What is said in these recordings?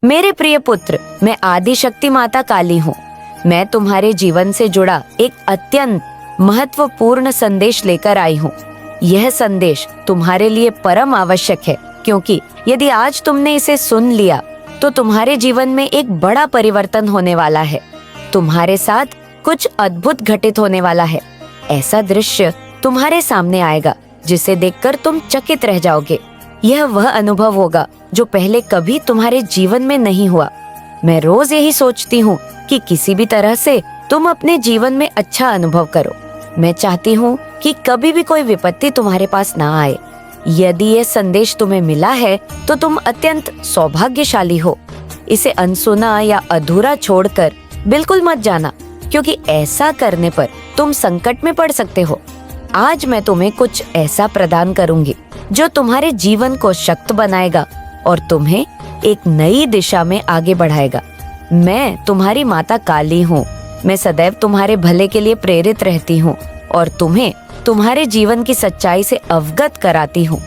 मेरे प्रिय पुत्र, मैं आदि शक्ति माता काली हूँ। मैं तुम्हारे जीवन से जुड़ा एक अत्यंत महत्वपूर्ण संदेश लेकर आई हूँ। यह संदेश तुम्हारे लिए परम आवश्यक है, क्योंकि यदि आज तुमने इसे सुन लिया तो तुम्हारे जीवन में एक बड़ा परिवर्तन होने वाला है। तुम्हारे साथ कुछ अद्भुत घटित होने वाला है। ऐसा दृश्य तुम्हारे सामने आएगा जिसे देखकर तुम चकित रह जाओगे। यह वह अनुभव होगा जो पहले कभी तुम्हारे जीवन में नहीं हुआ। मैं रोज यही सोचती हूँ कि किसी भी तरह से तुम अपने जीवन में अच्छा अनुभव करो। मैं चाहती हूँ कि कभी भी कोई विपत्ति तुम्हारे पास ना आए। यदि ये संदेश तुम्हें मिला है तो तुम अत्यंत सौभाग्यशाली हो। इसे अनसुना या अधूरा छोड़कर बिल्कुल मत जाना, क्योंकि ऐसा करने पर तुम संकट में पड़ सकते हो। आज मैं तुम्हें कुछ ऐसा प्रदान करूंगी जो तुम्हारे जीवन को शक्त बनाएगा और तुम्हें एक नई दिशा में आगे बढ़ाएगा। मैं तुम्हारी माता काली हूँ। मैं सदैव तुम्हारे भले के लिए प्रेरित रहती हूँ और तुम्हें तुम्हारे जीवन की सच्चाई से अवगत कराती हूँ।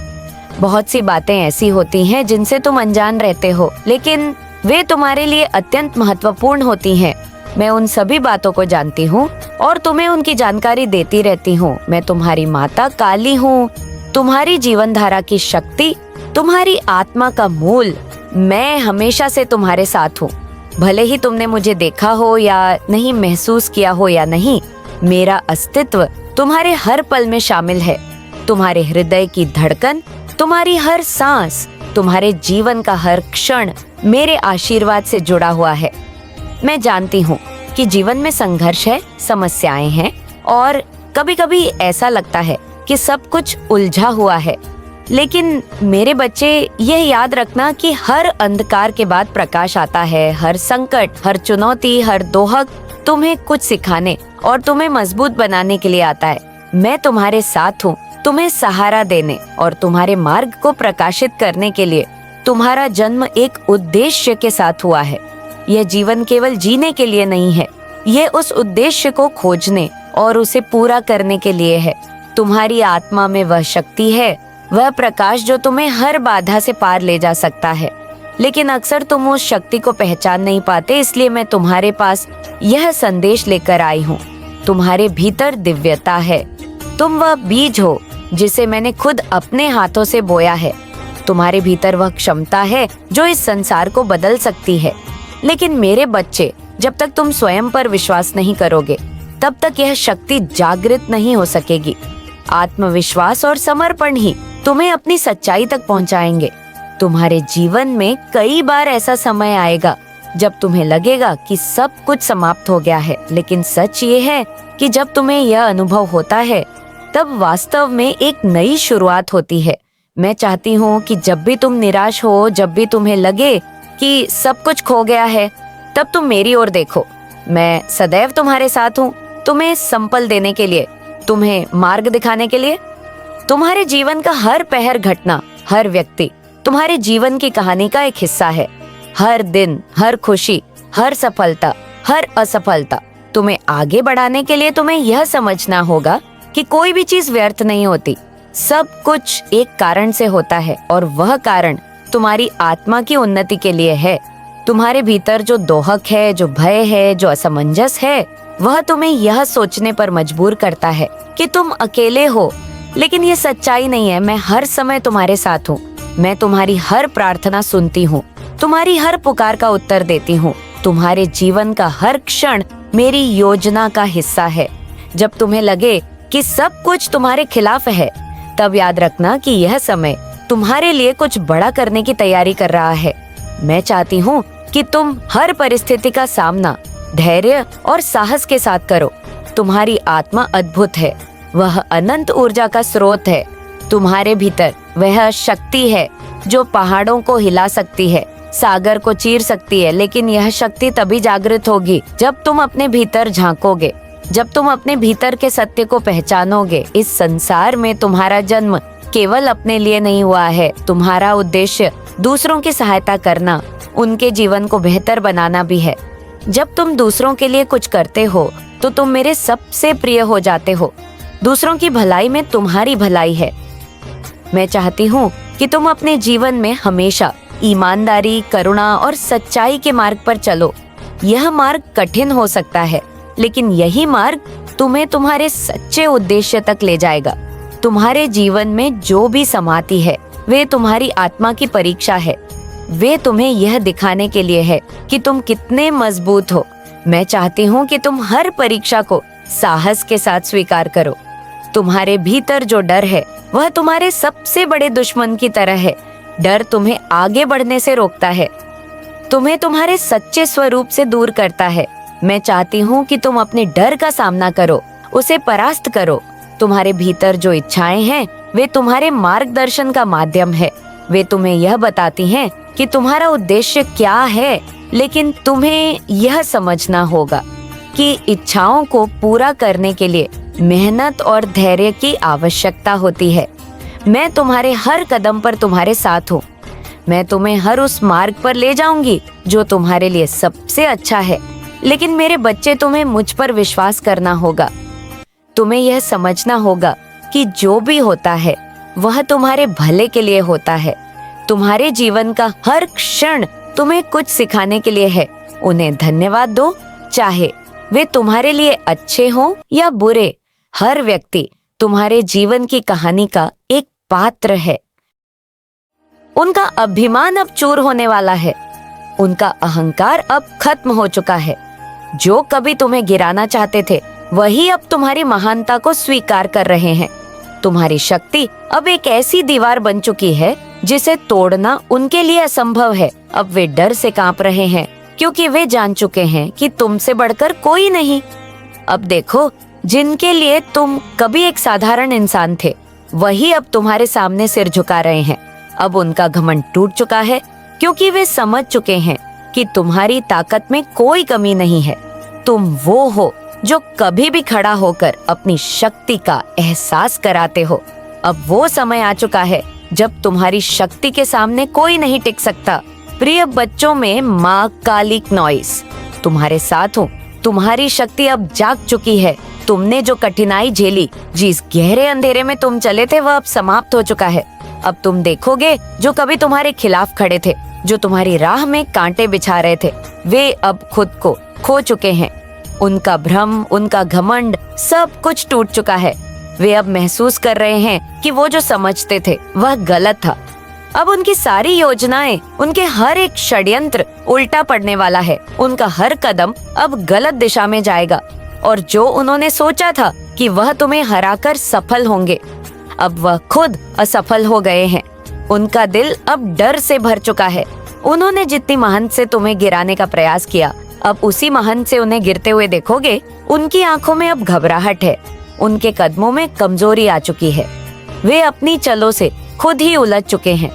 बहुत सी बातें ऐसी होती हैं जिनसे तुम अनजान रहते हो, लेकिन वे तुम्हारे लिए अत्यंत महत्वपूर्ण होती हैं। मैं उन सभी बातों को जानती हूँ और तुम्हें उनकी जानकारी देती रहती हूँ। मैं तुम्हारी माता काली हूँ, तुम्हारी जीवन धारा की शक्ति, तुम्हारी आत्मा का मूल। मैं हमेशा से तुम्हारे साथ हूँ। भले ही तुमने मुझे देखा हो या नहीं, महसूस किया हो या नहीं, मेरा अस्तित्व तुम्हारे हर पल में शामिल है। तुम्हारे हृदय की धड़कन, तुम्हारी हर सांस, तुम्हारे जीवन का हर क्षण मेरे आशीर्वाद से जुड़ा हुआ है। मैं जानती हूँ कि जीवन में संघर्ष है, समस्याएं हैं और कभी-कभी ऐसा लगता है कि सब कुछ उलझा हुआ है। लेकिन मेरे बच्चे, यह याद रखना कि हर अंधकार के बाद प्रकाश आता है। हर संकट, हर चुनौती, हर दोहक तुम्हें कुछ सिखाने और तुम्हें मजबूत बनाने के लिए आता है। मैं तुम्हारे साथ हूँ, तुम्हें सहारा देने और तुम्हारे मार्ग को प्रकाशित करने के लिए। तुम्हारा जन्म एक उद्देश्य के साथ हुआ है। यह जीवन केवल जीने के लिए नहीं है, यह उस उद्देश्य को खोजने और उसे पूरा करने के लिए है। तुम्हारी आत्मा में वह शक्ति है, वह प्रकाश जो तुम्हें हर बाधा से पार ले जा सकता है। लेकिन अक्सर तुम उस शक्ति को पहचान नहीं पाते, इसलिए मैं तुम्हारे पास यह संदेश लेकर आई हूँ। तुम्हारे भीतर दिव्यता है। तुम वह बीज हो जिसे मैंने खुद अपने हाथों से बोया है। तुम्हारे भीतर वह क्षमता है जो इस संसार को बदल सकती है। लेकिन मेरे बच्चे, जब तक तुम स्वयं पर विश्वास नहीं करोगे, तब तक यह शक्ति जागृत नहीं हो सकेगी। आत्मविश्वास और समर्पण ही तुम्हें अपनी सच्चाई तक पहुंचाएंगे। तुम्हारे जीवन में कई बार ऐसा समय आएगा जब तुम्हें लगेगा कि सब कुछ समाप्त हो गया है, लेकिन सच ये है कि जब तुम्हें यह अनुभव होता है, तब वास्तव में एक नई शुरुआत होती है। मैं चाहती हूँ कि जब भी तुम निराश हो, जब भी तुम्हें लगे कि सब कुछ खो गया है, तब तुम मेरी ओर देखो। मैं सदैव तुम्हारे साथ हूँ, तुम्हें संपल देने के लिए, तुम्हें मार्ग दिखाने के लिए। तुम्हारे जीवन का हर पहर, घटना, हर व्यक्ति तुम्हारे जीवन की कहानी का एक हिस्सा है। हर दिन, हर खुशी, हर सफलता, हर असफलता तुम्हें आगे बढ़ाने के लिए तुम्हें यह समझना होगा कि कोई भी चीज व्यर्थ नहीं होती। सब कुछ एक कारण से होता है और वह कारण तुम्हारी आत्मा की उन्नति के लिए है। तुम्हारे भीतर जो दोहक है, जो भय है, जो असमंजस है, वह तुम्हें यह सोचने पर मजबूर करता है कि तुम अकेले हो। लेकिन ये सच्चाई नहीं है। मैं हर समय तुम्हारे साथ हूँ। मैं तुम्हारी हर प्रार्थना सुनती हूँ, तुम्हारी हर पुकार का उत्तर देती हूँ। तुम्हारे जीवन का हर क्षण मेरी योजना का हिस्सा है। जब तुम्हें लगे कि सब कुछ तुम्हारे खिलाफ है, तब याद रखना कि यह समय तुम्हारे लिए कुछ बड़ा करने की तैयारी कर रहा है। मैं चाहती हूँ कि तुम हर परिस्थिति का सामना धैर्य और साहस के साथ करो। तुम्हारी आत्मा अद्भुत है, वह अनंत ऊर्जा का स्रोत है। तुम्हारे भीतर वह शक्ति है जो पहाड़ों को हिला सकती है, सागर को चीर सकती है। लेकिन यह शक्ति तभी जागृत होगी जब तुम अपने भीतर झांकोगे, जब तुम अपने भीतर के सत्य को पहचानोगे। इस संसार में तुम्हारा जन्म केवल अपने लिए नहीं हुआ है। तुम्हारा उद्देश्य दूसरों की सहायता करना, उनके जीवन को बेहतर बनाना भी है। जब तुम दूसरों के लिए कुछ करते हो तो तुम मेरे सबसे प्रिय हो जाते हो। दूसरों की भलाई में तुम्हारी भलाई है। मैं चाहती हूँ कि तुम अपने जीवन में हमेशा ईमानदारी, करुणा और सच्चाई के मार्ग पर चलो। यह मार्ग कठिन हो सकता है, लेकिन यही मार्ग तुम्हें तुम्हारे सच्चे उद्देश्य तक ले जाएगा। तुम्हारे जीवन में जो भी समाती है वे तुम्हारी आत्मा की परीक्षा है। वे तुम्हें यह दिखाने के लिए है कि तुम कितने मजबूत हो। मैं चाहती हूँ कि तुम हर परीक्षा को साहस के साथ स्वीकार करो। तुम्हारे भीतर जो डर है वह तुम्हारे सबसे बड़े दुश्मन की तरह है। डर तुम्हें आगे बढ़ने से रोकता है, तुम्हें तुम्हारे सच्चे स्वरूप से दूर करता है। मैं चाहती हूँ कि तुम अपने डर का सामना करो, उसे परास्त करो। तुम्हारे भीतर जो इच्छाएं हैं वे तुम्हारे मार्गदर्शन का माध्यम है। वे तुम्हें यह बताती हैं कि तुम्हारा उद्देश्य क्या है, लेकिन तुम्हें यह समझना होगा कि इच्छाओं को पूरा करने के लिए मेहनत और धैर्य की आवश्यकता होती है। मैं तुम्हारे हर कदम पर तुम्हारे साथ हूँ। मैं तुम्हें हर उस मार्ग पर ले जाऊंगी जो तुम्हारे लिए सबसे अच्छा है। लेकिन मेरे बच्चे, तुम्हें मुझ पर विश्वास करना होगा। तुम्हें यह समझना होगा कि जो भी होता है वह तुम्हारे भले के लिए होता है। तुम्हारे जीवन का हर क्षण तुम्हें कुछ सिखाने के लिए है। उन्हें धन्यवाद दो, चाहे वे तुम्हारे लिए अच्छे हों या बुरे। हर व्यक्ति तुम्हारे जीवन की कहानी का एक पात्र है। उनका अभिमान अब चूर होने वाला है। उनका अहंकार अब खत्म हो चुका है। जो कभी तुम्हें गिराना चाहते थे वही अब तुम्हारी महानता को स्वीकार कर रहे हैं। तुम्हारी शक्ति अब एक ऐसी दीवार बन चुकी है जिसे तोड़ना उनके लिए असंभव है। अब वे डर से कांप रहे हैं क्योंकि वे जान चुके हैं कि तुमसे बढ़कर कोई नहीं। अब देखो, जिनके लिए तुम कभी एक साधारण इंसान थे वही अब तुम्हारे सामने सिर झुका रहे हैं। अब उनका घमंड टूट चुका है क्योंकि वे समझ चुके हैं कि तुम्हारी ताकत में कोई कमी नहीं है। तुम वो हो जो कभी भी खड़ा होकर अपनी शक्ति का एहसास कराते हो। अब वो समय आ चुका है जब तुम्हारी शक्ति के सामने कोई नहीं टिक सकता। प्रिय बच्चों, में माँ कालिक नॉइस तुम्हारे साथ हूँ। तुम्हारी शक्ति अब जाग चुकी है। तुमने जो कठिनाई झेली, जिस गहरे अंधेरे में तुम चले थे, वह अब समाप्त हो चुका है। अब तुम देखोगे जो कभी तुम्हारे खिलाफ खड़े थे, जो तुम्हारी राह में कांटे बिछा रहे थे, वे अब खुद को खो चुके हैं। उनका भ्रम, उनका घमंड, सब कुछ टूट चुका है। वे अब महसूस कर रहे हैं कि वो जो समझते थे वह गलत था। अब उनकी सारी योजनाएं, उनके हर एक षड्यंत्र उल्टा पड़ने वाला है। उनका हर कदम अब गलत दिशा में जाएगा और जो उन्होंने सोचा था कि वह तुम्हें हराकर सफल होंगे, अब वह खुद असफल हो गए हैं। उनका दिल अब डर से भर चुका है। उन्होंने जितनी महंत से तुम्हें गिराने का प्रयास किया, अब उसी महंत से उन्हें गिरते हुए देखोगे। उनकी आंखों में अब घबराहट है। उनके कदमों में कमजोरी आ चुकी है। वे अपनी चलों से खुद ही उलझ चुके हैं।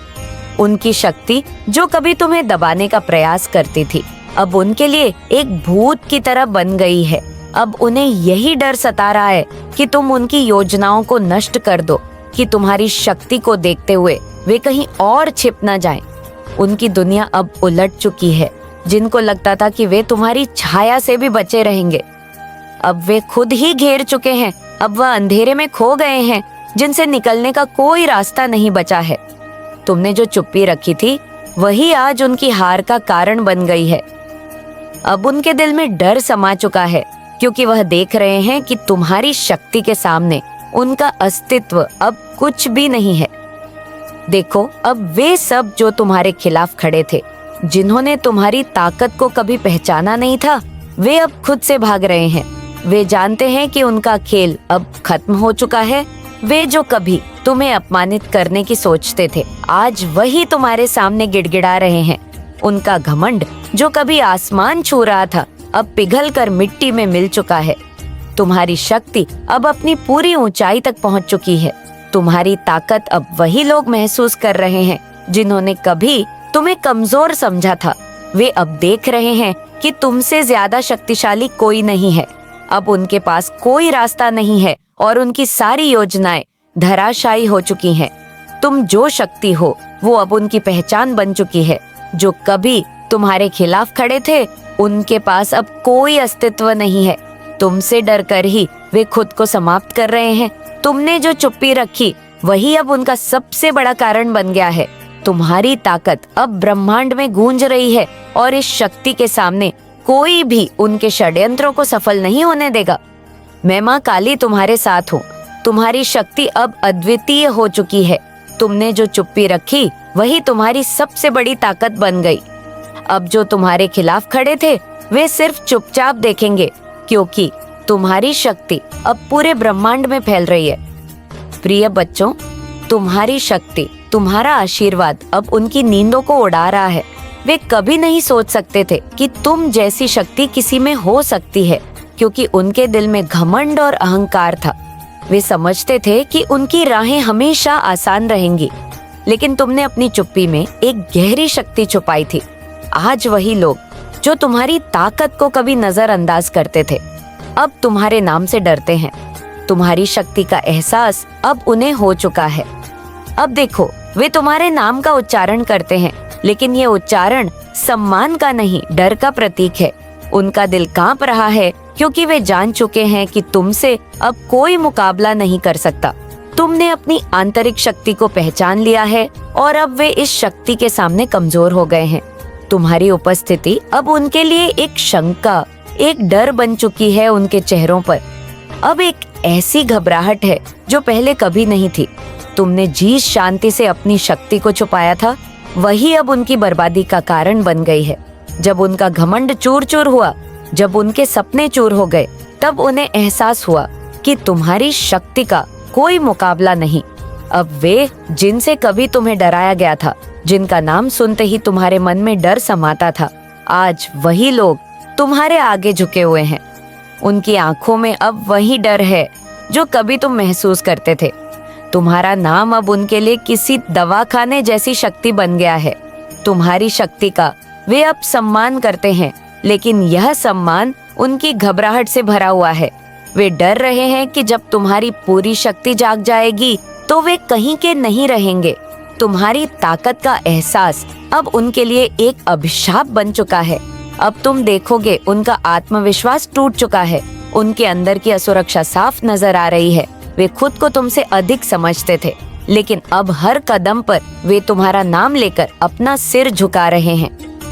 उनकी शक्ति जो कभी तुम्हें दबाने का प्रयास करती थी, अब उनके लिए एक भूत की तरह बन गई है। अब उन्हें यही डर सता रहा है कि तुम उनकी योजनाओं को नष्ट कर दो, कि तुम्हारी शक्ति को देखते हुए वे कहीं और छिप न जाएं। उनकी दुनिया अब उलट चुकी है। जिनको लगता था कि वे तुम्हारी छाया से भी बचे रहेंगे, अब वे खुद ही घेर चुके हैं। अब वह अंधेरे में खो गए हैं जिनसे निकलने का कोई रास्ता नहीं बचा है। तुमने जो चुप्पी रखी थी वही आज उनकी हार का कारण बन गई है। अब उनके दिल में डर समा चुका है क्योंकि वह देख रहे हैं कि तुम्हारी शक्ति के सामने उनका अस्तित्व अब कुछ भी नहीं है। देखो, अब वे सब जो तुम्हारे खिलाफ खड़े थे, जिन्होंने तुम्हारी ताकत को कभी पहचाना नहीं था, वे अब खुद से भाग रहे हैं। वे जानते हैं कि उनका खेल अब खत्म हो चुका है। वे जो कभी तुम्हें अपमानित करने की सोचते थे, आज वही तुम्हारे सामने गिड़गिड़ा रहे हैं। उनका घमंड जो कभी आसमान छू रहा था, अब पिघल कर मिट्टी में मिल चुका है। तुम्हारी शक्ति अब अपनी पूरी ऊंचाई तक पहुंच चुकी है। तुम्हारी ताकत अब वही लोग महसूस कर रहे हैं जिन्होंने कभी तुम्हें कमजोर समझा था। वे अब देख रहे हैं कि तुमसे ज्यादा शक्तिशाली कोई नहीं है। अब उनके पास कोई रास्ता नहीं है और उनकी सारी योजनाएं धराशायी हो चुकी हैं। तुम जो शक्ति हो वो अब उनकी पहचान बन चुकी है। जो कभी तुम्हारे खिलाफ खड़े थे, उनके पास अब कोई अस्तित्व नहीं है। तुमसे डर कर ही वे खुद को समाप्त कर रहे हैं। तुमने जो चुप्पी रखी वही अब उनका सबसे बड़ा कारण बन गया है। तुम्हारी ताकत अब ब्रह्मांड में गूंज रही है और इस शक्ति के सामने कोई भी उनके षड्यंत्रों को सफल नहीं होने देगा। मैं माँ काली तुम्हारे साथ हूँ। तुम्हारी शक्ति अब अद्वितीय हो चुकी है। तुमने जो चुप्पी रखी वही तुम्हारी सबसे बड़ी ताकत बन गई। अब जो तुम्हारे खिलाफ खड़े थे वे सिर्फ चुपचाप देखेंगे, क्योंकि तुम्हारी शक्ति अब पूरे ब्रह्मांड में फैल रही है। प्रिय बच्चों, तुम्हारी शक्ति, तुम्हारा आशीर्वाद अब उनकी नींदों को उड़ा रहा है। वे कभी नहीं सोच सकते थे कि तुम जैसी शक्ति किसी में हो सकती है, क्योंकि उनके दिल में घमंड और अहंकार था। वे समझते थे कि उनकी राहें हमेशा आसान रहेंगी, लेकिन तुमने अपनी चुप्पी में एक गहरी शक्ति छुपाई थी। आज वही लोग जो तुम्हारी ताकत को कभी नजरअंदाज करते थे, अब तुम्हारे नाम से डरते हैं। तुम्हारी शक्ति का एहसास अब उन्हें हो चुका है। अब देखो, वे तुम्हारे नाम का उच्चारण करते हैं, लेकिन ये उच्चारण सम्मान का नहीं, डर का प्रतीक है। उनका दिल कांप रहा है, क्योंकि वे जान चुके हैं कि तुमसे अब कोई मुकाबला नहीं कर सकता। तुमने अपनी आंतरिक शक्ति को पहचान लिया है और अब वे इस शक्ति के सामने कमजोर हो गए हैं। तुम्हारी उपस्थिति अब उनके लिए एक शंका, एक डर बन चुकी है। उनके चेहरों पर अब एक ऐसी घबराहट है जो पहले कभी नहीं थी। तुमने जिस शांति से अपनी शक्ति को छुपाया था, वही अब उनकी बर्बादी का कारण बन गई है। जब उनका घमंड चूर चूर हुआ, जब उनके सपने चूर हो गए, तब उन्हें एहसास हुआ कि तुम्हारी शक्ति का कोई मुकाबला नहीं। अब वे जिनसे कभी तुम्हें डराया गया था, जिनका नाम सुनते ही तुम्हारे मन में डर समाता था, आज वही लोग तुम्हारे आगे झुके हुए हैं। उनकी आंखों में अब वही डर है जो कभी तुम महसूस करते थे। तुम्हारा नाम अब उनके लिए किसी दवाखाने जैसी शक्ति बन गया है। तुम्हारी शक्ति का वे अब सम्मान करते हैं, लेकिन यह सम्मान उनकी घबराहट से भरा हुआ है। वे डर रहे हैं कि जब तुम्हारी पूरी शक्ति जाग जाएगी तो वे कहीं के नहीं रहेंगे। तुम्हारी ताकत का एहसास अब उनके लिए एक अभिशाप बन चुका है। अब तुम देखोगे, उनका आत्मविश्वास टूट चुका है। उनके अंदर की असुरक्षा साफ नजर आ रही है। वे खुद को तुमसे अधिक समझते थे, लेकिन अब हर कदम पर वे तुम्हारा नाम लेकर अपना सिर झुका रहे हैं।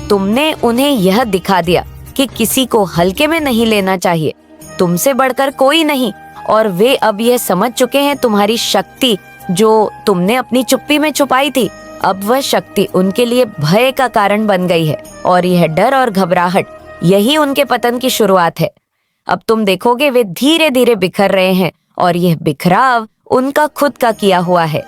तुमने उन्हें यह दिखा दिया कि किसी को हल्के में नहीं लेना चाहिए, तुमसे बढ़कर कोई नहीं। और वे अब यह समझ चुके हैं, तुम्हारी शक्ति जो तुमने अपनी चुप्पी में छुपाई थी, अब वह शक्ति उनके लिए भय का कारण बन गई है। और यह डर और घबराहट, यही उनके पतन की शुरुआत है। अब तुम देखोगे, वे धीरे धीरे बिखर रहे हैं, और यह बिखराव उनका खुद का किया हुआ है।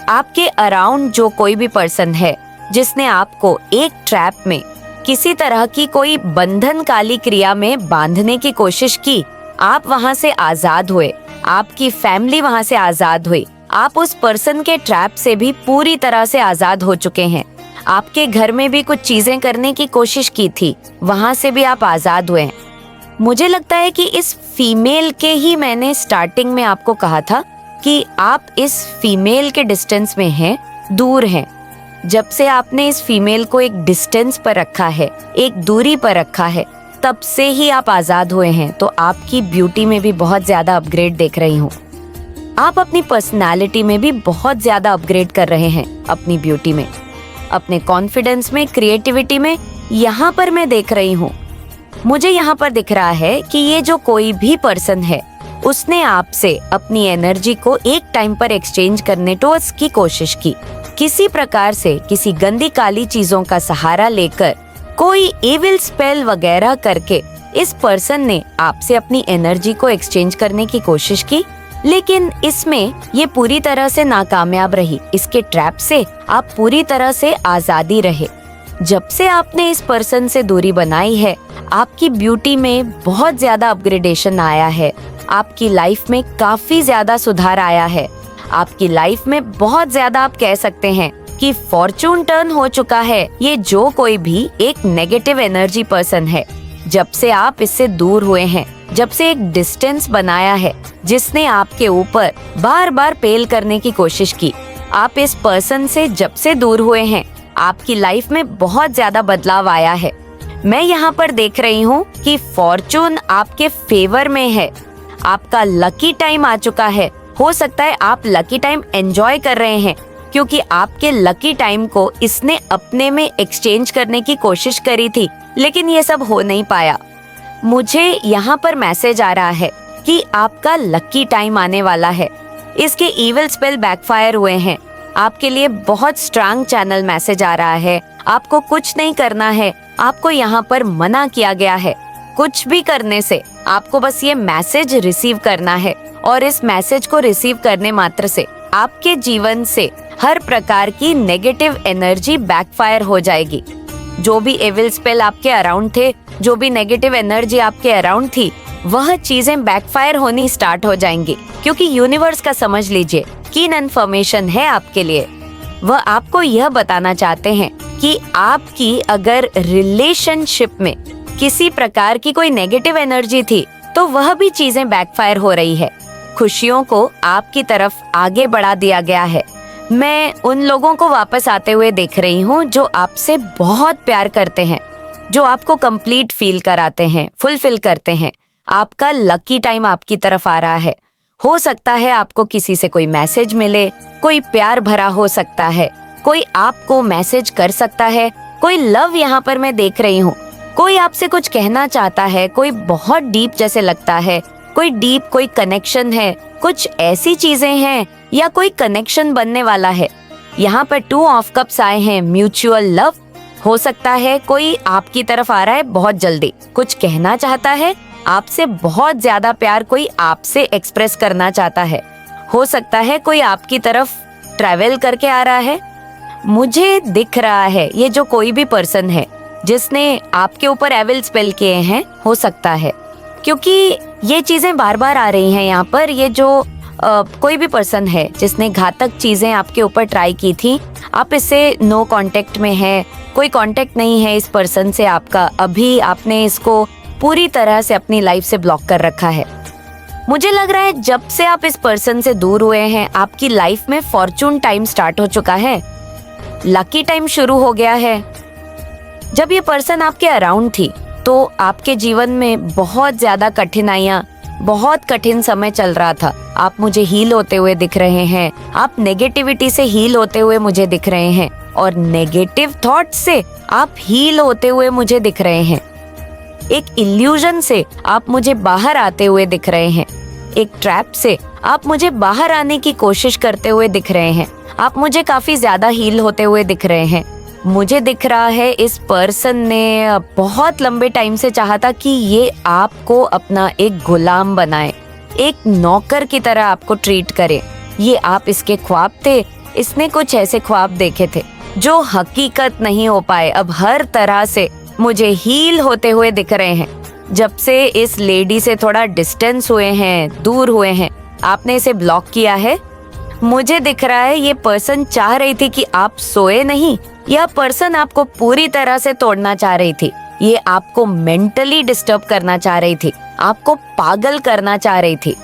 आपके अराउंड जो कोई भी पर्सन है जिसने आपको एक ट्रैप में, किसी तरह की कोई बंधनकाली क्रिया में बांधने की कोशिश की, आप वहां से आजाद हुए, आपकी फैमिली वहां से आजाद हुई। आप उस पर्सन के ट्रैप से भी पूरी तरह से आजाद हो चुके हैं। आपके घर में भी कुछ चीजें करने की कोशिश की थी, वहां से भी आप आजाद हुए हैं। मुझे लगता है कि इस फीमेल के ही मैंने स्टार्टिंग में आपको कहा था कि आप इस फीमेल के डिस्टेंस में हैं, दूर हैं। जब से आपने इस फीमेल को एक डिस्टेंस पर रखा है, एक दूरी पर रखा है, तब से ही आप आजाद हुए हैं। तो आपकी ब्यूटी में भी बहुत ज्यादा अपग्रेड देख रही हूँ। आप अपनी पर्सनालिटी में भी बहुत ज्यादा अपग्रेड कर रहे हैं, अपनी ब्यूटी में, अपने कॉन्फिडेंस में, क्रिएटिविटी में। यहाँ पर मैं देख रही हूँ, मुझे यहाँ पर दिख रहा है कि ये जो कोई भी पर्सन है, उसने आपसे अपनी एनर्जी को एक टाइम पर एक्सचेंज करने की कोशिश की। किसी प्रकार से, किसी गंदी काली चीजों का सहारा लेकर, कोई एविल स्पेल वगैरह करके इस पर्सन ने आपसे अपनी एनर्जी को एक्सचेंज करने की कोशिश की, लेकिन इसमें ये पूरी तरह से नाकामयाब रही। इसके ट्रैप से आप पूरी तरह से आजादी रहे। जब से आपने इस पर्सन से दूरी बनाई है, आपकी ब्यूटी में बहुत ज्यादा अपग्रेडेशन आया है। आपकी लाइफ में काफी ज्यादा सुधार आया है। आपकी लाइफ में बहुत ज्यादा, आप कह सकते हैं कि फॉर्चून टर्न हो चुका है। ये जो कोई भी एक नेगेटिव एनर्जी पर्सन है, जब से आप इससे दूर हुए हैं, जब से एक डिस्टेंस बनाया है, जिसने आपके ऊपर बार बार पेल करने की कोशिश की, आप इस पर्सन से जब से दूर हुए हैं, आपकी लाइफ में बहुत ज्यादा बदलाव आया है। मैं यहाँ पर देख रही हूँ कि फॉर्चून आपके फेवर में है। आपका लकी टाइम आ चुका है। हो सकता है आप लकी टाइम एंजॉय कर रहे हैं, क्योंकि आपके लकी टाइम को इसने अपने में एक्सचेंज करने की कोशिश करी थी, लेकिन ये सब हो नहीं पाया। मुझे यहाँ पर मैसेज आ रहा है कि आपका लकी टाइम आने वाला है। इसके इविल स्पेल बैकफायर हुए हैं। आपके लिए बहुत स्ट्रांग चैनल मैसेज आ रहा है। आपको कुछ नहीं करना है, आपको यहाँ पर मना किया गया है कुछ भी करने से। आपको बस ये मैसेज रिसीव करना है और इस मैसेज को रिसीव करने मात्र से आपके जीवन से हर प्रकार की नेगेटिव एनर्जी बैकफायर हो जाएगी। जो भी एविल स्पेल आपके अराउंड थे, जो भी नेगेटिव एनर्जी आपके अराउंड थी, वह चीजें बैकफायर होनी स्टार्ट हो जाएंगी, क्योंकि यूनिवर्स का समझ लीजिए कीन इन्फॉर्मेशन है आपके लिए। वह आपको यह बताना चाहते हैं कि आपकी अगर रिलेशनशिप में किसी प्रकार की कोई नेगेटिव एनर्जी थी तो वह भी चीजें बैकफायर हो रही है। खुशियों को आपकी तरफ आगे बढ़ा दिया गया है। मैं उन लोगों को वापस आते हुए देख रही हूँ जो आपसे बहुत प्यार करते हैं, जो आपको कंप्लीट फील कराते हैं, फुलफिल करते हैं। आपका लकी टाइम आपकी तरफ आ रहा है। हो सकता है आपको किसी से कोई मैसेज मिले, कोई प्यार भरा हो सकता है, कोई आपको मैसेज कर सकता है, कोई लव यहाँ पर मैं देख रही हूँ। कोई आपसे कुछ कहना चाहता है, कोई बहुत डीप जैसे लगता है, कोई डीप कोई कनेक्शन है, कुछ ऐसी चीजें हैं या कोई कनेक्शन बनने वाला है। यहाँ पर 2 ऑफ कप्स आए हैं, म्यूचुअल लव। हो सकता है कोई आपकी तरफ आ रहा है बहुत जल्दी, कुछ कहना चाहता है आपसे, बहुत ज्यादा प्यार कोई आपसे एक्सप्रेस करना चाहता है। हो सकता है कोई आपकी तरफ ट्रैवल करके आ रहा है। मुझे दिख रहा है ये जो कोई भी पर्सन है जिसने आपके ऊपर एविल स्पेल किए हैं, हो सकता है, क्योंकि ये चीजें बार बार आ रही हैं यहाँ पर। ये जो कोई भी पर्सन है जिसने घातक चीजें आपके ऊपर ट्राई की थी, आप इससे नो कांटेक्ट में है, कोई कांटेक्ट नहीं है इस पर्सन से आपका। अभी आपने इसको पूरी तरह से अपनी लाइफ से ब्लॉक कर रखा है। मुझे लग रहा है जब से आप इस पर्सन से दूर हुए हैं, आपकी लाइफ में फॉर्चून टाइम स्टार्ट हो चुका है, लकी टाइम शुरू हो गया है। जब ये पर्सन आपके अराउंड थी तो आपके जीवन में बहुत ज्यादा कठिनाइयां, बहुत कठिन समय चल रहा था। आप मुझे हील होते हुए दिख रहे हैं, आप नेगेटिविटी से हील होते हुए मुझे दिख रहे हैं, और नेगेटिव थॉट से आप हील होते हुए मुझे दिख रहे हैं। एक इल्यूजन से आप मुझे बाहर आते हुए दिख रहे हैं, एक ट्रैप से आप मुझे बाहर आने की कोशिश करते हुए दिख रहे हैं। आप मुझे काफी ज्यादा हील होते हुए दिख रहे हैं। मुझे दिख रहा है इस पर्सन ने बहुत लंबे टाइम से चाहा था कि ये आपको अपना एक गुलाम बनाए, एक नौकर की तरह आपको ट्रीट करे। ये आप इसके ख्वाब थे। इसने कुछ ऐसे ख्वाब देखे थे जो हकीकत नहीं हो पाए। अब हर तरह से मुझे हील होते हुए दिख रहे हैं। जब से इस लेडी से थोड़ा डिस्टेंस हुए हैं, दूर हुए हैं, आपने इसे ब्लॉक किया है। मुझे दिख रहा है ये पर्सन चाह रही थी कि आप सोए नहीं। यह पर्सन आपको पूरी तरह से तोड़ना चाह रही थी। ये आपको मेंटली डिस्टर्ब करना चाह रही थी, आपको पागल करना चाह रही थी।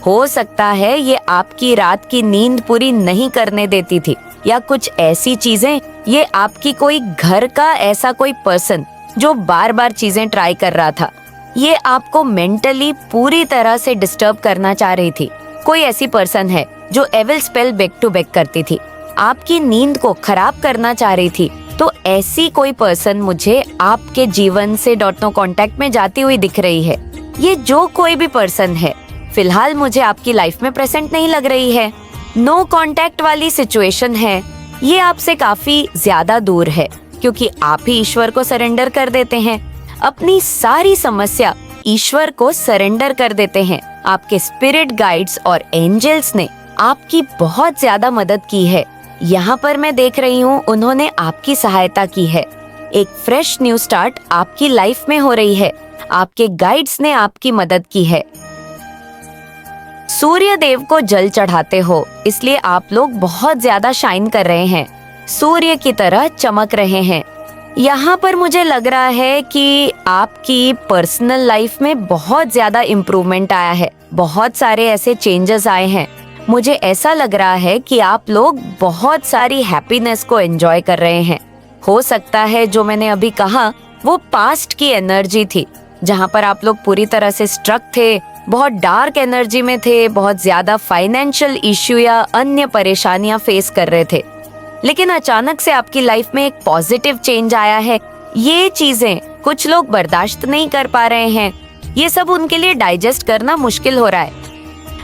हो सकता है ये आपकी रात की नींद पूरी नहीं करने देती थी, या कुछ ऐसी चीजें। ये आपकी कोई घर का ऐसा कोई पर्सन जो बार बार चीजें ट्राई कर रहा था। ये आपको मेंटली पूरी तरह से डिस्टर्ब करना चाह रही थी। कोई ऐसी पर्सन है जो evil spell back to back करती थी, आपकी नींद को खराब करना चाह रही थी। तो ऐसी कोई पर्सन मुझे आपके जीवन से डॉट नो कॉन्टेक्ट में जाती हुई दिख रही है। ये जो कोई भी पर्सन है फिलहाल मुझे आपकी लाइफ में प्रेजेंट नहीं लग रही है। नो कॉन्टेक्ट वाली सिचुएशन है। ये आपसे काफी ज्यादा दूर है, क्योंकि आप ही ईश्वर को सरेंडर कर देते हैं। अपनी सारी समस्या ईश्वर को सरेंडर कर देते हैं। आपके स्पिरिट गाइड्स और एंजल्स ने आपकी बहुत ज्यादा मदद की है। यहाँ पर मैं देख रही हूँ उन्होंने आपकी सहायता की है। एक फ्रेश न्यू स्टार्ट आपकी लाइफ में हो रही है। आपके गाइड्स ने आपकी मदद की है। सूर्य देव को जल चढ़ाते हो, इसलिए आप लोग बहुत ज्यादा शाइन कर रहे हैं, सूर्य की तरह चमक रहे हैं। यहाँ पर मुझे लग रहा है कि आपकी पर्सनल लाइफ में बहुत ज्यादा इम्प्रूवमेंट आया है। बहुत सारे ऐसे चेंजेस आए हैं। मुझे ऐसा लग रहा है कि आप लोग बहुत सारी हैप्पीनेस को एंजॉय कर रहे हैं। हो सकता है जो मैंने अभी कहा वो पास्ट की एनर्जी थी, जहाँ पर आप लोग पूरी तरह से स्ट्रक थे, बहुत डार्क एनर्जी में थे, बहुत ज्यादा फाइनेंशियल इश्यू या अन्य परेशानियां फेस कर रहे थे। लेकिन अचानक से आपकी लाइफ में एक पॉजिटिव चेंज आया है। ये चीजें कुछ लोग बर्दाश्त नहीं कर पा रहे हैं। ये सब उनके लिए डाइजेस्ट करना मुश्किल हो रहा है।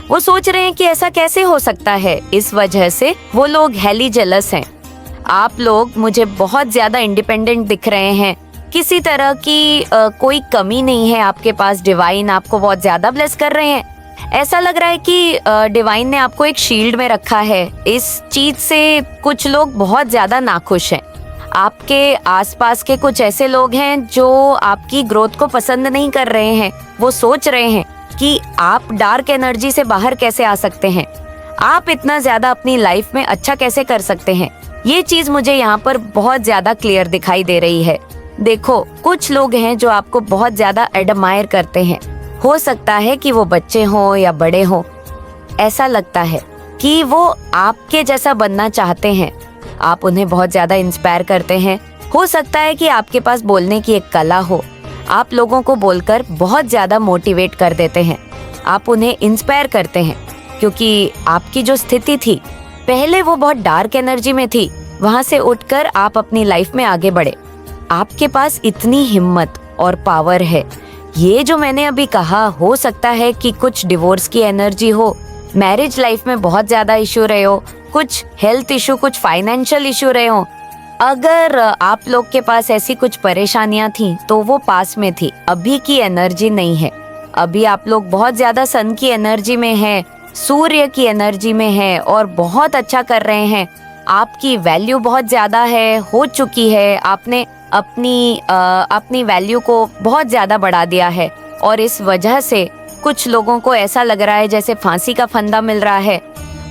वो सोच रहे हैं कि ऐसा कैसे हो सकता है। इस वजह से वो लोग हेली जेलस हैं। आप लोग मुझे बहुत ज्यादा इंडिपेंडेंट दिख रहे हैं। किसी तरह की कोई कमी नहीं है आपके पास। डिवाइन आपको बहुत ज्यादा ब्लेस कर रहे हैं। ऐसा लग रहा है कि डिवाइन ने आपको एक शील्ड में रखा है। इस चीज से कुछ लोग बहुत ज्यादा नाखुश हैं। आपके आसपास के कुछ ऐसे लोग हैं जो आपकी ग्रोथ को पसंद नहीं कर रहे हैं। वो सोच रहे हैं कि आप डार्क एनर्जी से बाहर कैसे आ सकते हैं, आप इतना ज्यादा अपनी लाइफ में अच्छा कैसे कर सकते हैं। ये चीज मुझे यहाँ पर बहुत ज्यादा क्लियर दिखाई दे रही है। देखो, कुछ लोग हैं जो आपको बहुत ज्यादा एडमायर करते हैं। हो सकता है कि वो बच्चे हों या बड़े हों। ऐसा लगता है कि वो आपके जैसा बनना चाहते हैं। आप उन्हें बहुत ज्यादा इंस्पायर करते हैं। हो सकता है कि आपके पास बोलने की एक कला हो। आप लोगों को बोलकर बहुत ज्यादा मोटिवेट कर देते हैं। आप उन्हें इंस्पायर करते हैं क्योंकि आपकी जो स्थिति थी पहले वो बहुत डार्क एनर्जी में थी, वहां से उठकर आप अपनी लाइफ में आगे बढ़े। आपके पास इतनी हिम्मत और पावर है। ये जो मैंने अभी कहा, हो सकता है कि कुछ डिवोर्स की एनर्जी हो, मैरिज लाइफ में बहुत ज्यादा इशू रहे हो, कुछ हेल्थ इशू, कुछ फाइनेंशियल इशू रहे हो। अगर आप लोग के पास ऐसी कुछ परेशानियां थी तो वो पास में थी, अभी की एनर्जी नहीं है। अभी आप लोग बहुत ज्यादा सन की एनर्जी में हैं, सूर्य की एनर्जी में हैं और बहुत अच्छा कर रहे हैं। आपकी वैल्यू बहुत ज्यादा है, हो चुकी है। आपने अपनी वैल्यू को बहुत ज्यादा बढ़ा दिया है और इस वजह से कुछ लोगों को ऐसा लग रहा है जैसे फांसी का फंदा मिल रहा है।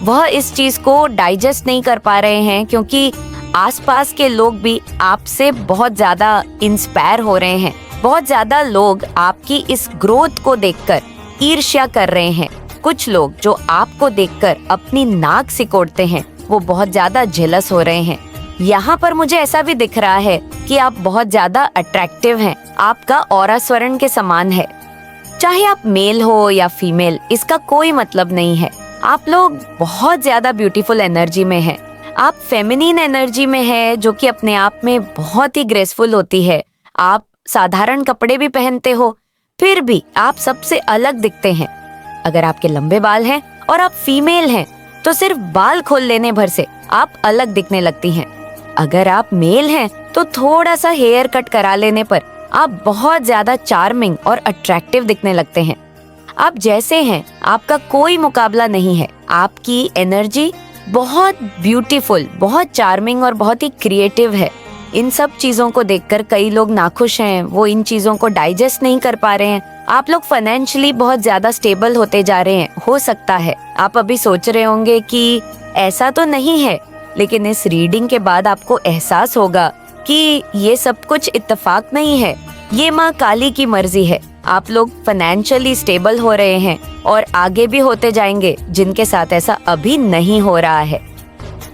वह इस चीज को डाइजेस्ट नहीं कर पा रहे हैं क्योंकि आसपास के लोग भी आपसे बहुत ज्यादा इंस्पायर हो रहे हैं। बहुत ज्यादा लोग आपकी इस ग्रोथ को देखकर ईर्ष्या कर रहे हैं। कुछ लोग जो आपको देखकर अपनी नाक सिकोड़ते हैं वो बहुत ज्यादा जेलस हो रहे हैं। यहाँ पर मुझे ऐसा भी दिख रहा है कि आप बहुत ज्यादा अट्रैक्टिव हैं। आपका ऑरा स्वर्ण के समान है। चाहे आप मेल हो या फीमेल, इसका कोई मतलब नहीं है। आप लोग बहुत ज्यादा ब्यूटीफुल एनर्जी में हैं। आप फेमिनिन एनर्जी में है जो कि अपने आप में बहुत ही ग्रेसफुल होती है। आप साधारण कपड़े भी पहनते हो, फिर भी आप सबसे अलग दिखते हैं। अगर आपके लंबे बाल हैं और आप फीमेल हैं तो सिर्फ बाल खोल लेने भर से आप अलग दिखने लगती हैं। अगर आप मेल हैं तो थोड़ा सा हेयर कट करा लेने पर आप बहुत ज्यादा चार्मिंग और अट्रैक्टिव दिखने लगते हैं। आप जैसे हैं, आपका कोई मुकाबला नहीं है। आपकी एनर्जी बहुत ब्यूटीफुल, बहुत चार्मिंग और बहुत ही क्रिएटिव है। इन सब चीजों को देखकर कई लोग नाखुश हैं। वो इन चीजों को डाइजेस्ट नहीं कर पा रहे हैं। आप लोग फाइनेंशियली बहुत ज्यादा स्टेबल होते जा रहे हैं। हो सकता है आप अभी सोच रहे होंगे कि ऐसा तो नहीं है, लेकिन इस रीडिंग के बाद आपको एहसास होगा कि ये सब कुछ इत्तेफाक नहीं है। ये माँ काली की मर्जी है। आप लोग फाइनेंशियली स्टेबल हो रहे हैं और आगे भी होते जाएंगे, जिनके साथ ऐसा अभी नहीं हो रहा है।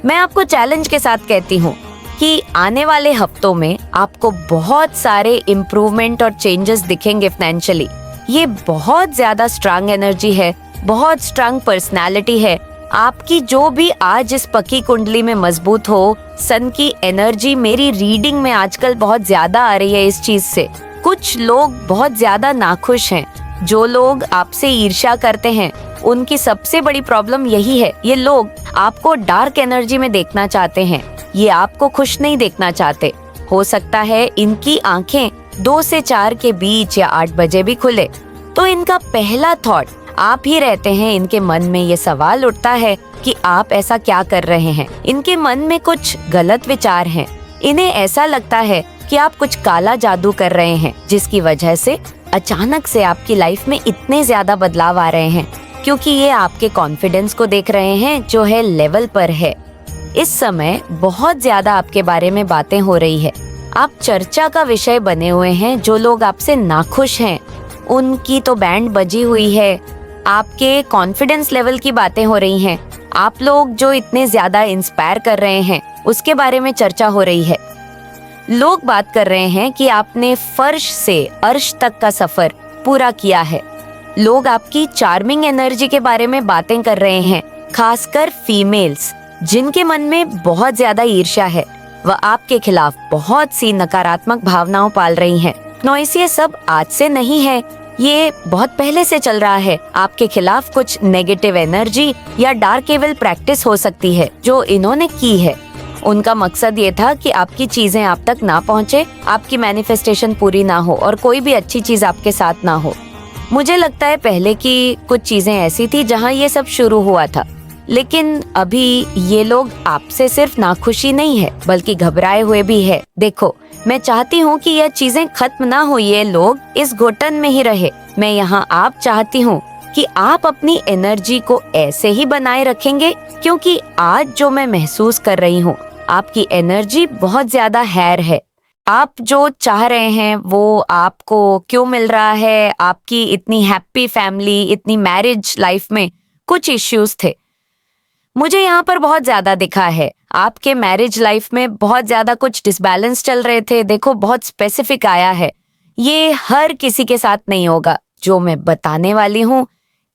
मैं आपको चैलेंज के साथ कहती हूँ कि आने वाले हफ्तों में आपको बहुत सारे इम्प्रूवमेंट और चेंजेस दिखेंगे फाइनेंशियली। ये बहुत ज्यादा स्ट्रांग एनर्जी है, बहुत स्ट्रांग पर्सनालिटी है। आपकी जो भी आज इस पकी कुंडली में मजबूत हो, सन की एनर्जी मेरी रीडिंग में आजकल बहुत ज्यादा आ रही है इस चीज से। कुछ लोग बहुत ज्यादा नाखुश हैं। जो लोग आपसे ईर्ष्या करते हैं, उनकी सबसे बड़ी प्रॉब्लम यही है। ये लोग आपको डार्क एनर्जी में देखना चाहते हैं। ये आपको खुश नहीं देखना चाहते। हो सकता है इनकी आंखें 2 से 4 के बीच या 8 बजे भी खुले तो इनका पहला थॉट आप ही रहते हैं। इनके मन में ये सवाल उठता है कि आप ऐसा क्या कर रहे हैं। इनके मन में कुछ गलत विचार हैं। इन्हें ऐसा लगता है कि आप कुछ काला जादू कर रहे हैं, जिसकी वजह से अचानक से आपकी लाइफ में इतने ज्यादा बदलाव आ रहे हैं, क्योंकि ये आपके कॉन्फिडेंस को देख रहे हैं जो है लेवल पर है। इस समय बहुत ज्यादा आपके बारे में बातें हो रही है। आप चर्चा का विषय बने हुए हैं। जो लोग आपसे नाखुश हैं उनकी तो बैंड बजी हुई है। आपके कॉन्फिडेंस लेवल की बातें हो रही हैं। आप लोग जो इतने ज्यादा इंस्पायर कर रहे हैं उसके बारे में चर्चा हो रही है। लोग बात कर रहे हैं कि आपने फर्श से अर्श तक का सफर पूरा किया है। लोग आपकी चार्मिंग एनर्जी के बारे में बातें कर रहे हैं, खासकर फीमेल्स। जिनके मन में बहुत ज्यादा ईर्ष्या है, वह आपके खिलाफ बहुत सी नकारात्मक भावनाओं पाल रही हैं। नॉइस, ये सब आज से नहीं है, ये बहुत पहले से चल रहा है। आपके खिलाफ कुछ नेगेटिव एनर्जी या डार्क एविल प्रैक्टिस हो सकती है जो इन्होंने की है। उनका मकसद ये था कि आपकी चीजें आप तक ना पहुंचे, आपकी मैनिफेस्टेशन पूरी ना हो और कोई भी अच्छी चीज आपके साथ ना हो। मुझे लगता है पहले की कुछ चीजें ऐसी थी जहां ये सब शुरू हुआ था, लेकिन अभी ये लोग आपसे सिर्फ नाखुशी नहीं है बल्कि घबराए हुए भी है। देखो, मैं चाहती हूँ कि यह चीजें खत्म ना हो, ये लोग इस घुटन में ही रहे। मैं यहाँ आप चाहती हूँ कि आप अपनी एनर्जी को ऐसे ही बनाए रखेंगे, क्योंकि आज जो मैं महसूस कर रही हूँ, आपकी एनर्जी बहुत ज्यादा हैर है। आप जो चाह रहे हैं वो आपको क्यों मिल रहा है? आपकी इतनी हैप्पी फैमिली, इतनी मैरिज लाइफ में कुछ इश्यूज थे, मुझे यहाँ पर बहुत ज्यादा दिखा है। आपके मैरिज लाइफ में बहुत ज्यादा कुछ डिसबैलेंस चल रहे थे। देखो, बहुत स्पेसिफिक आया है, ये हर किसी के साथ नहीं होगा। जो मैं बताने वाली हूँ,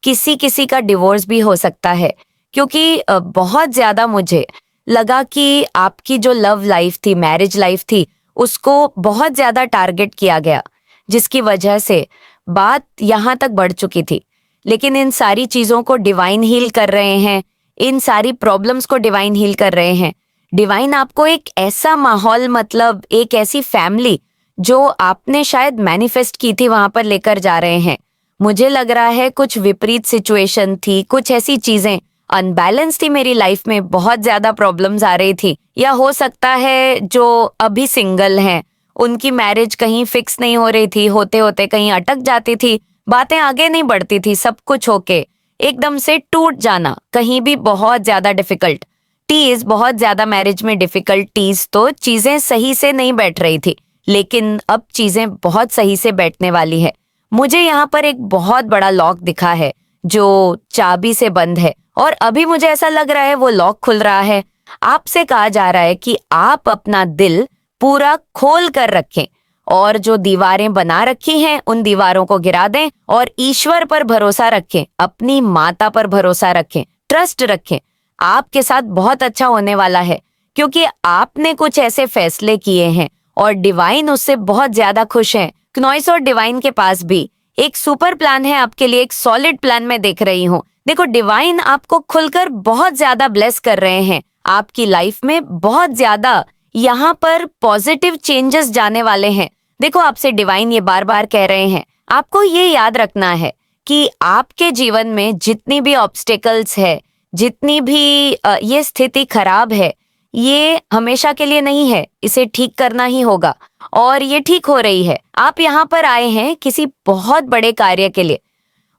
किसी किसी का डिवोर्स भी हो सकता है, क्योंकि बहुत ज्यादा मुझे लगा कि आपकी जो लव लाइफ थी, मैरिज लाइफ थी, उसको बहुत ज्यादा टारगेट किया गया, जिसकी वजह से बात यहाँ तक बढ़ चुकी थी। लेकिन इन सारी चीजों को डिवाइन हील कर रहे हैं, इन सारी प्रॉब्लम्स को डिवाइन हील कर रहे हैं। डिवाइन आपको एक ऐसा माहौल, मतलब एक ऐसी फैमिली जो आपने शायद मैनिफेस्ट की थी, वहां पर लेकर जा रहे हैं। मुझे लग रहा है कुछ विपरीत सिचुएशन थी, कुछ ऐसी चीजें अनबैलेंस थी मेरी लाइफ में, बहुत ज्यादा प्रॉब्लम्स आ रही थी। या हो सकता है जो अभी सिंगल हैं, उनकी मैरिज कहीं फिक्स नहीं हो रही थी, होते होते कहीं अटक जाती थी, बातें आगे नहीं बढ़ती थी, सब कुछ होके एकदम से टूट जाना, कहीं भी बहुत ज्यादा डिफिकल्ट टीज, बहुत ज्यादा मैरिज में डिफिकल्टीज। तो चीजें सही से नहीं बैठ रही थी, लेकिन अब चीजें बहुत सही से बैठने वाली है। मुझे यहाँ पर एक बहुत बड़ा लॉक दिखा है जो चाबी से बंद है, और अभी मुझे ऐसा लग रहा है वो लॉक खुल रहा है। आपसे कहा जा रहा है कि आप अपना दिल पूरा खोल कर रखें, और जो दीवारें बना रखी हैं उन दीवारों को गिरा दें और ईश्वर पर भरोसा रखें, अपनी माता पर भरोसा रखें, ट्रस्ट रखें। आपके साथ बहुत अच्छा होने वाला है, क्योंकि आपने कुछ ऐसे फैसले किए हैं और डिवाइन उससे बहुत ज्यादा खुश है। क्नॉइस और डिवाइन के पास भी एक सुपर प्लान है आपके लिए, एक सॉलिड प्लान मैं देख रही हूँ। देखो, डिवाइन आपको खुलकर बहुत ज्यादा ब्लेस कर रहे हैं। आपकी लाइफ में बहुत ज्यादा यहाँ पर पॉजिटिव चेंजेस जाने वाले हैं। देखो, आपसे डिवाइन ये बार बार कह रहे हैं, आपको ये याद रखना है कि आपके जीवन में जितनी भी ऑब्स्टेकल्स है, जितनी भी ये स्थिति खराब है, ये हमेशा के लिए नहीं है, इसे ठीक करना ही होगा, और ये ठीक हो रही है। आप यहाँ पर आए हैं किसी बहुत बड़े कार्य के लिए,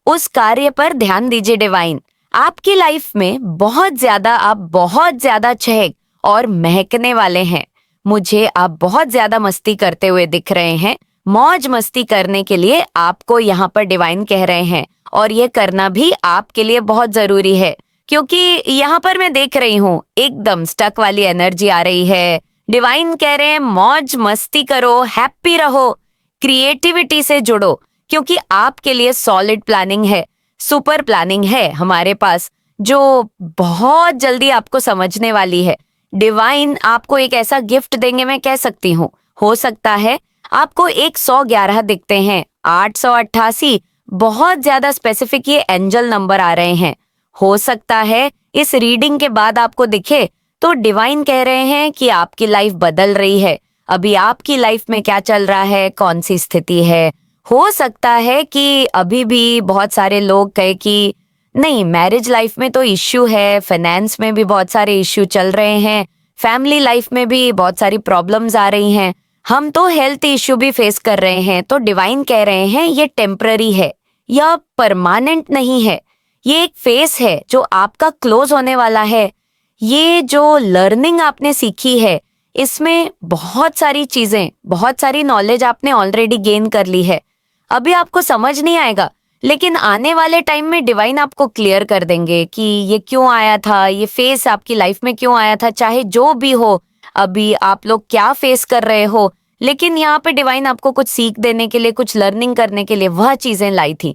उस कार्य पर ध्यान दीजिए। डिवाइन आपकी लाइफ में बहुत ज्यादा चहक और महकने वाले हैं। मुझे आप बहुत ज्यादा मस्ती करते हुए दिख रहे हैं। मौज मस्ती करने के लिए आपको यहाँ पर डिवाइन कह रहे हैं, और ये करना भी आपके लिए बहुत जरूरी है, क्योंकि यहाँ पर मैं देख रही हूँ एकदम स्टक वाली एनर्जी आ रही है। डिवाइन कह रहे हैं मौज मस्ती करो, हैप्पी रहो, क्रिएटिविटी से जुड़ो, क्योंकि आपके लिए सॉलिड प्लानिंग है, सुपर प्लानिंग है हमारे पास, जो बहुत जल्दी आपको समझने वाली है। डिवाइन आपको एक ऐसा गिफ्ट देंगे, मैं कह सकती हूँ। हो सकता है आपको 111 दिखते हैं, 888 बहुत ज्यादा स्पेसिफिक ये एंजल नंबर आ रहे हैं। हो सकता है इस रीडिंग के बाद आपको दिखे, तो डिवाइन कह रहे हैं कि आपकी लाइफ बदल रही है। अभी आपकी लाइफ में क्या चल रहा है, कौन सी स्थिति है। हो सकता है कि अभी भी बहुत सारे लोग कहे कि नहीं, मैरिज लाइफ में तो इश्यू है, फाइनेंस में भी बहुत सारे इश्यू चल रहे हैं, फैमिली लाइफ में भी बहुत सारी प्रॉब्लम्स आ रही हैं, हम तो हेल्थ इश्यू भी फेस कर रहे हैं। तो डिवाइन कह रहे हैं ये टेम्पररी है, यह परमानेंट नहीं है, ये एक फेस है जो आपका क्लोज होने वाला है। ये जो लर्निंग आपने सीखी है, इसमें बहुत सारी चीजें, बहुत सारी नॉलेज आपने ऑलरेडी गेन कर ली है। अभी आपको समझ नहीं आएगा, लेकिन आने वाले टाइम में डिवाइन आपको क्लियर कर देंगे कि ये क्यों आया था, ये फेस आपकी लाइफ में क्यों आया था। चाहे जो भी हो, अभी आप लोग क्या फेस कर रहे हो, लेकिन यहाँ पे डिवाइन आपको कुछ सीख देने के लिए, कुछ लर्निंग करने के लिए वह चीजें लाई थी।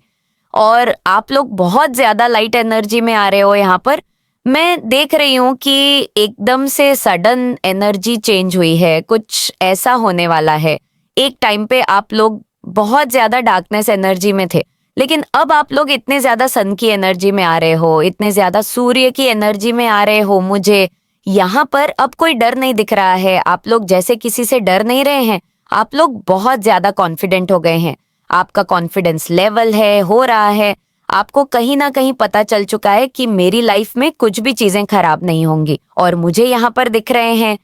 और आप लोग बहुत ज्यादा लाइट एनर्जी में आ रहे हो यहाँ पर। मैं देख रही हूँ कि एकदम से सडन एनर्जी चेंज हुई है, कुछ ऐसा होने वाला है। एक टाइम पे आप लोग बहुत ज्यादा डार्कनेस एनर्जी में थे, लेकिन अब आप लोग इतने ज्यादा सन की एनर्जी में आ रहे हो, इतने ज्यादा सूर्य की एनर्जी में आ रहे हो। मुझे यहाँ पर अब कोई डर नहीं दिख रहा है, आप लोग जैसे किसी से डर नहीं रहे हैं, आप लोग बहुत ज्यादा कॉन्फिडेंट हो गए हैं। आपका कॉन्फिडेंस लेवल है हो रहा है, आपको कहीं ना कहीं पता चल चुका है कि मेरी लाइफ में कुछ भी चीजें खराब नहीं होंगी। और मुझे यहाँ पर दिख रहे हैं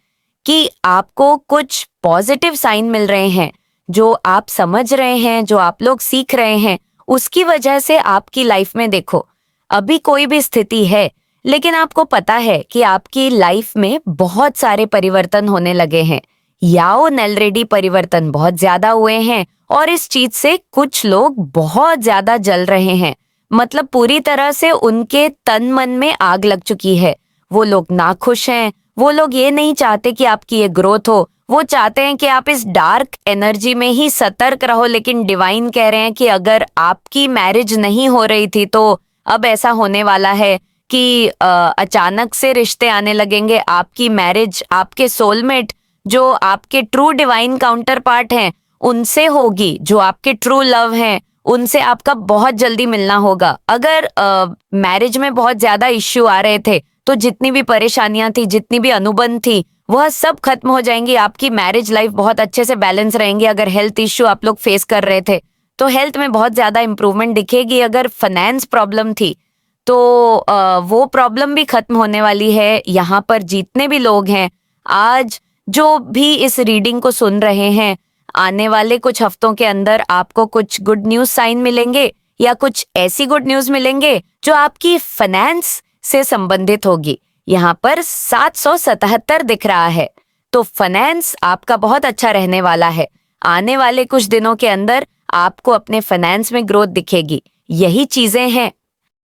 कि आपको कुछ पॉजिटिव साइन मिल रहे हैं, जो आप समझ रहे हैं, जो आप लोग सीख रहे हैं, उसकी वजह से आपकी लाइफ में देखो, अभी कोई भी स्थिति है, लेकिन आपको पता है कि आपकी लाइफ में बहुत सारे परिवर्तन होने लगे हैं। याओ नेलरेडी परिवर्तन बहुत ज्यादा हुए हैं, और इस चीज से कुछ लोग बहुत ज्यादा जल रहे हैं। मतलब पूरी तरह से उनके तन मन में आग लग चुकी है। वो लोग नाखुश हैं, वो लोग ये नहीं चाहते कि आपकी ये ग्रोथ हो, वो चाहते हैं कि आप इस डार्क एनर्जी में ही सतर्क रहो। लेकिन डिवाइन कह रहे हैं कि अगर आपकी मैरिज नहीं हो रही थी तो अब ऐसा होने वाला है कि अचानक से रिश्ते आने लगेंगे। आपकी मैरिज आपके सोलमेट, जो आपके ट्रू डिवाइन काउंटर पार्ट हैं, उनसे होगी। जो आपके ट्रू लव हैं, उनसे आपका बहुत जल्दी मिलना होगा। अगर मैरिज में बहुत ज्यादा इश्यू आ रहे थे तो जितनी भी परेशानियां थी, जितनी भी अनुबंध थी, वह सब खत्म हो जाएंगी। आपकी मैरिज लाइफ बहुत अच्छे से बैलेंस रहेंगी। अगर हेल्थ इश्यू आप लोग फेस कर रहे थे तो हेल्थ में बहुत ज्यादा इंप्रूवमेंट दिखेगी। अगर फाइनेंस प्रॉब्लम थी तो वो प्रॉब्लम भी खत्म होने वाली है। यहाँ पर जितने भी लोग हैं आज, जो भी इस रीडिंग को सुन रहे हैं, आने वाले कुछ हफ्तों के अंदर आपको कुछ गुड न्यूज साइन मिलेंगे, या कुछ ऐसी गुड न्यूज मिलेंगे जो आपकी फाइनेंस से संबंधित होगी। यहाँ पर 777 दिख रहा है, तो फाइनेंस आपका बहुत अच्छा रहने वाला है। आने वाले कुछ दिनों के अंदर आपको अपने फाइनेंस में ग्रोथ दिखेगी। यही चीजें हैं